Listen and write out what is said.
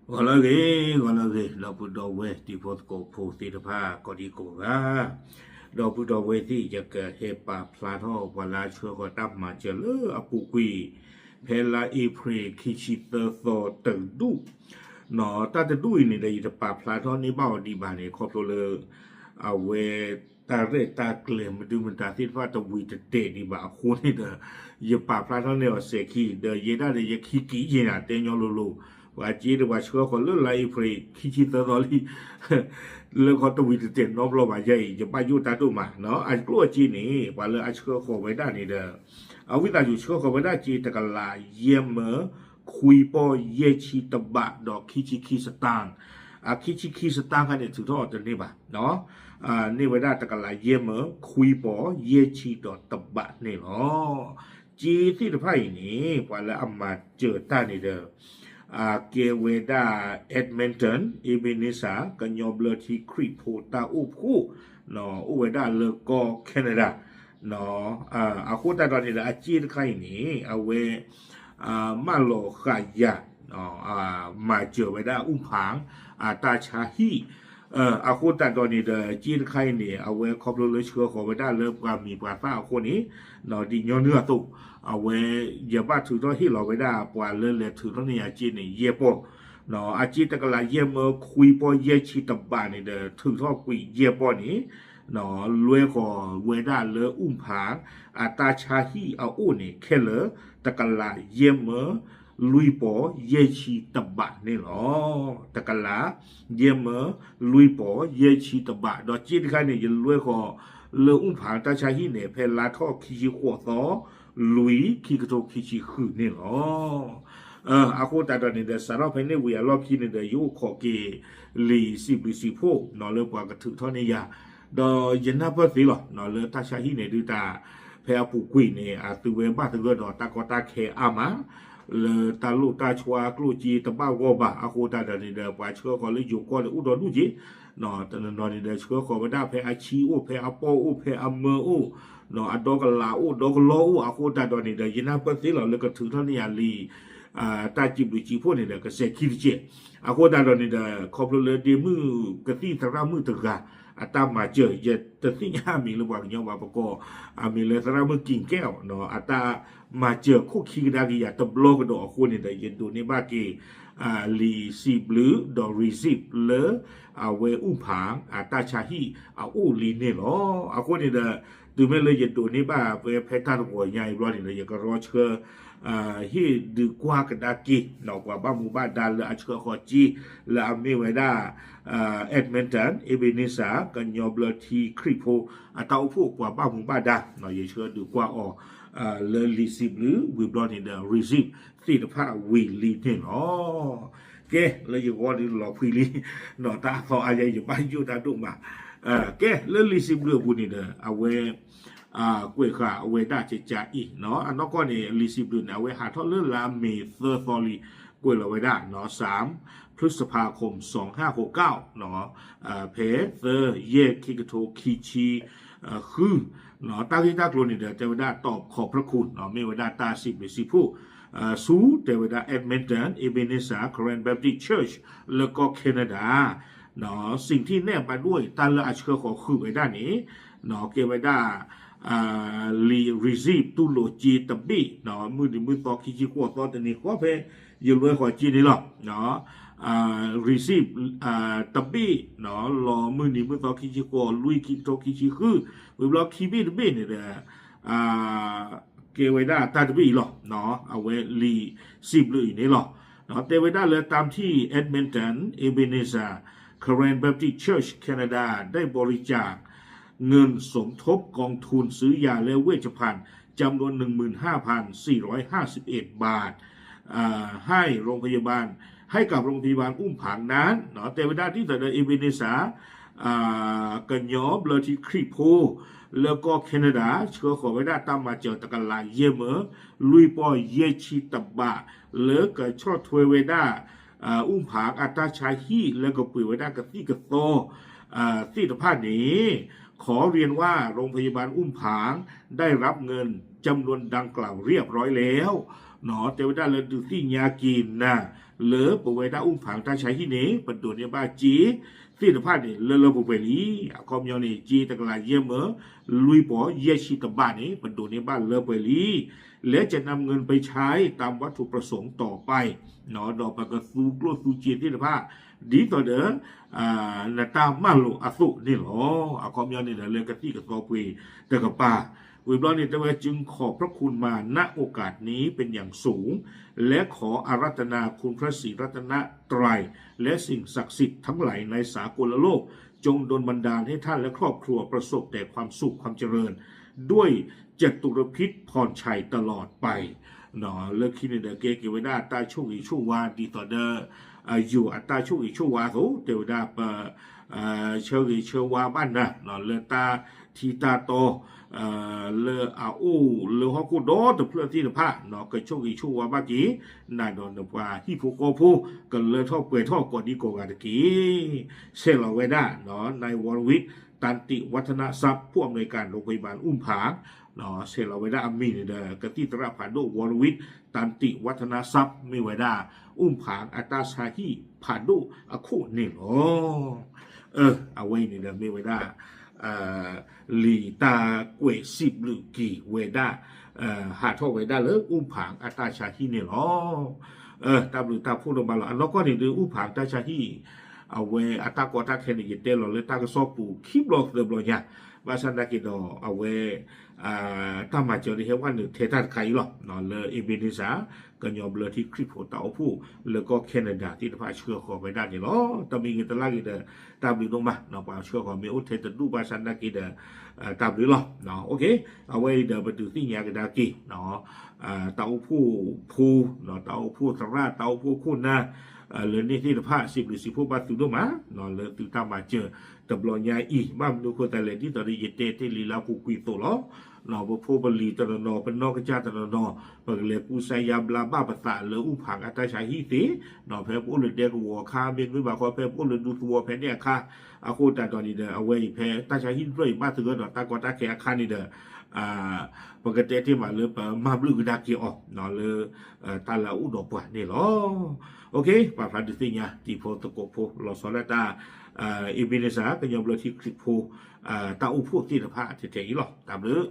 Golage, la puto we, di fosco, posti the pa, codico,เราพูดเอาไว้ที่จะเกิดเหตุปาพลาทอวลาชัวก็ตับมาเจริญอปุกุยเพลาอีเพรคิชิเตอร์โซตึงดูหนอตาจะดูนี่ได้จะปาพลาทอนี่บ้าดีบานี่ครอบตัวเลยเอาเวตาเรตาเกลมดูมันตาที่ว่าตะวีจะเตะดีบ่าคนนี่เด้ออย่าปาพลาทอเนี่ยเสกีเด้อเยได้เลยอย่าขี้กี้เยน่ะเตยอลูว่าจีดว่าชัวคนเลือไล่เพรคิชิเตอร์โซลีเรื่องเขาต้องวิจารณ์น้องเราว่าใหญ่จะไปยุ่ตาตุมาเนาะอันกลัวจีนี่ว่าเลยอันเชื่อเขาไว้ได้นี่เด้อเอาวิตาอยู่เชื่อเขาไว้ได้จีแต่ก็ลายเยี่ยมคุยปอเยชีตบะดอกคิชิคิสตางคิชิคิสตางกันเนี่ยถือทอดตัวนี้ป่ะเนาะนี่ไว้ได้แต่ก็ลายเยี่ยมคุยปอเยชีดอกตบะนี่เนาะจีที่จะไพ่นี่ว่าเลยเอามาเจอตานี่เด้อเกเวดาเอ็ดมนตันอีบินิสากันยอบเลที่คริโพตาอุคู่เนาะอุเวดาเลก็แคนาดาเนาะอาคูตาตอนนี้ละจีนใครนี่เอาเวมาโลขายาเนาะมาเจอเวดาผางตาชาฮีอาคูตาตอนนี้ละจีนใครนี่เอาเวครอบครัวเลยเชื่อขอเวดาเลิกความมีปราฟ้าคนนี้เนาะดิยอเนื้อตุเอาไว้อย่าบ้าถือตัวที่เราไว้ได้ปว่าเลยถือตัวนี้อาจีนนี่เย่ปอเนาะอาจีนตะกละเย่เมื่อคุยปอเย่ชีตบ้านนี่เด้อถือตัวคุยเย่ปอนี่เนาะรวยก็เวด้าเลอผางตาชาฮีเอานี่แค่เลอตะกละเย่เมื่อลุยปอเย่ชีตบ้านนี่หรอตะกละเย่เมื่อลุยปอเย่ชีตบ้านดอกจีนใครเนี่ยยันรวยก็เลอผางตาชาฮีเนี่ยเพลาทอคีชีขวดต่อลุยคีกระโจคีชีคือนี่หรออากูแต่ตอนนี้เดี๋ยวสารพันเนี่ยวิอาล็อกคีเนี่ยเดี๋ยวยูขอเกลีสิโพนอเลือกว่ากระถือเท่านี้ยาดอยันน่าเพื่อสิหรอนอเลือกตาชาฮีเนี่ยดูตาเพอปูกุยเนี่ยตัวเวบ้าตัวดอตากอตาเคอามาเลตาลูตาชัวกลูจีตะบ้าวอบะอากูแต่ตอนนี้เดี๋ยวว่าเชื่อเขาเลยอยู่ก็เลยอุดรดูจีนอตอนนี้เดี๋ยวเชื่อเขาไม่ได้เพออาชีโอเพออาปอโอเพออาเมอโอเนาะดอกลาอูดอกลออูอากูตาตอนนี้เดี๋ยวยินดีเปิดสิเราเลยก็ถือเท่านี้ลีตาจิบดูจีพูดเนี่ยก็เสกคิดเจอากูตาตอนนี้เดี๋ยวขอบเลยดีมือกติทารามือตะกาตามมาเจอเยแต่ที่ยามีระหว่างยองว่าปกมีเลยทารามือกิ่งแก้วเนาะตามาเจอคู่คีดากิยาตบโลกดอกคู่เนี่ยเดี๋ยวยินดูในบ้ากีลีซีบลือดอรีซิบเลอเวผางตาชาฮีลีเนี่ยหรออากูเนี่ยเดี๋ยวดูไม่เลยยันตัวนี้บ้าเพื่อเพทันหัวใหญ่รอนี่เลยยังก็รอเชื่อฮีดูกว่ากันดากีนอกว่าบ้ามูบ้าดาเลยเชื่อขอจีและอเมริกาเอ็ดมนตันเอเบนิสากันยอบเลทีคริโพตาพวกว่าบ้ามูบ้าดาเนาะยังเชื่อดูกว่าเลลิซิบหรือวิบลอนี่เดอรีซิบที่จะพาวิลีเนี่ยเนาะแกเลยอยู่ว่านี่หลอกพิลีเนาะตาพออะไรอยู่บ้านอยู่ตาดุมาแกเรื่องลิซิบเรื่องบุญนี่เด้อเอาไว้กวยขาเอาไว้ได้จะจ่ายเนาะอันนั้นก็เนี่ยลิซิบเรื่องเอาไว้หาทอดเรื่องลาเมเซอร์ฟอรีกวยเราไว้ได้เนาะ3 พฤษภาคม 2569เนาะเพเซอร์เยคิกโตคิชีคือเนาะตาที่ตากลัวนี่เดี๋ยวเทวดาตอบขอบพระคุณเนาะไม่ว่าดาตาสิบหรือสิผู้สูเทวดาเอ็ดมนตันเอเบเนซาคอรันแบปติสต์เชิร์ชแล้วก็แคนาดาเนาะสิ่งที่แนบมาด้วยตาละอาเชื่อขอคือไว้ด้านนี้เนาะเกไว้ได้ลีรีซีฟตุโลจีตบีเนาะมือต่อคิจิขวดต่อแต่นี่ขอเพย์ยืมไว้ขอจีนี่หรอกเนาะreceive ตับบี้เนาะรอมือต่อคิจิขวดลุยคิโตคิจิคือเวลาคิบิตบีเนี่ยเกไว้ได้ตาตบีหรอกเนาะเอาไว้รีซีฟเลยนี่หรอกเนาะเตไว้ได้เลยตามที่เอ็ดมนตันเอเบเนซาKorean Baptist Church แคนาดาได้บริจาคเงินสมทบกองทุนซื้อยาและเวชภัณฑ์จำนวน 15,451 บาทให้โรงพยาบาลให้กับโรงพยาบาลผางนั้นเนาะแต่เวลาที่แต่ในเอเบเนซากันยอบเลที่คริโพแล้วก็แคนาดาเชื่อขอไว้ได้ตามมาเจอตะกันลายเยเมอลุยปอเยชิตบะเลิกกับชอดทวยเวด้าผางตาชาฮีแล้วก็ปุ๋ยไว้ด้านกะตี้กะโตที่ตภาพนี้ขอเรียนว่าโรงพยาบาลผางได้รับเงิน จำนวนดังกล่าวเรียบร้อยแล้วเนาะเทวดาเลยดูที่ยากินนะเหลือปเวดาอุ้มผังตาใช้ที่นี้ปัดตัวเนี่ยบ้าจีที่ตะพาดเนี่ยเลอปุเปลีคอมยอนี่จีตะกลาเยี่ยมลุยปอเยชิตบ้านนี่ปัดตัวเนี่ยบ้านเลอเปลีและจะนำเงินไปใช้ตามวัตถุประสงค์ต่อไปเนาะดอกปากกาซูกลัวซูจีที่ตะพาดีต่อเด้อนาตามาลุอสุนี่หรอคอมยอนี่เลยกะที่กับซอปุยแต่กับป้าอุยบลอนี่แต่ว่าจึงขอบพระคุณมาณโอกาสนี้เป็นอย่างสูงและขออารัธนาคุณพระศรีรัตนตรัยและสิ่งศักดิ์สิทธิ์ทั้งหลายในสากลโลกจงดลบันดาลให้ท่านและครอบครัวประสบแต่ความสุขความเจริญด้วยจตุรพิษพรชัยตลอดไปเนาะเลิกคิดในเดเกเกเวดาตาช่วงอีช่วงวาดีต่อเดอยู่อัตราช่วงอีช่วงวาเขาเทวดาเชื่ออีเชื่อวาบ้านนะเนาะเลตาทีตาโตเลอาอูเลฮอกูโดตเพื่อที่จะพาเนาะก็ช่วงอีช่วงวาบ้ากี้นายดอนว่าฮิฟูโกพูก็เลยท่อเปื่อยท่อกอดีโกกาตะกี้เซลเวดาเนาะนายวรวิทย์ตันติวัฒนทรัพย์ผู้อำนวยการโรงพยาบาลอุ้มผางเนาะเซลเวดาอามีเดกติตระผ่านโดวรวิทย์ตันติวัฒนทรัพย์มีเวดาอุ้มผางอัตาชาฮีผ่านโดอคู่นี่เนาะเอาไว้นี่เดมีเวดาลีตากวยสิบหรือกี่เวดาหาท่อเวดาเลยอุ้มผางอัตาชาฮีนี่เนาะตาบรือตาพูดลงมาแล้วแล้วก็นี่ดูอุ้มผางอัตาชาฮีเอาไว้อัตากอตาแค่ในยิเตลเลยตากระสอบปูคีบล็อกเดบล็อกเนี่ยว่าสันดากิโดเอาไว้ตามมาเจอในเหตุว่าหนึ่งเทตัดไคหรอกนอนเลยอินเดียสาก็ยอมเลยที่คลิปหัวเต่าผู้แล้วก็แคนาดาที่จะพาเชื่อขอไปได้เนี่ยหรอแต่มีเงินตลาดกิเดตามดูลงมาเนาะป่าเชื่อขอมีอุเทตดูบาสันดากิเดตามดูหรอเนาะโอเคเอาไว้เดี๋ยวไปดูที่ยากระดากีเนาะเต่าผู้เนาะเต่าผู้สระเต่าผู้คุณนะเรื่องนี้ที่จะพาสิบหรือสิบผู้บาตุดมาเนาะเลยติดตามมาเจอตบลอยาอีบ้ามดูคนแต่เลยที่ตอนนี้เตที่ลีลาผู้กุยโตล้อเนาะผู้บริตระนอเป็นนอกกระจาตระนอเปิดเลยผู้ใส่ยาบลาบ้าภาษาหรืออุผังอัตชาฮิติเนาะเพื่อผู้เลือดเด็กวัวข้าเบียนด้วยบาขอเพื่อผู้เลือดดูตัวแพ้เนี่ยค่ะอาคูแต่ตอนนี้เด้อเอาไว้แพ้ตาชาฮินด้วยบ้าถึงก็ตากอตาแขกข้านี่เด้อปกติที่มาเลยมาบลูกดาเกียออกเนาะเลยตาลาอุดอกปะนี่หรอโอเคป่าพลัดสิ่งเนี่ยที่โพตโกโพลอสอลตาอิบิเนสาเป็นยอมเลยที่คลิปโพตาอุพุที่ตะพาเฉยๆหรอตามเลย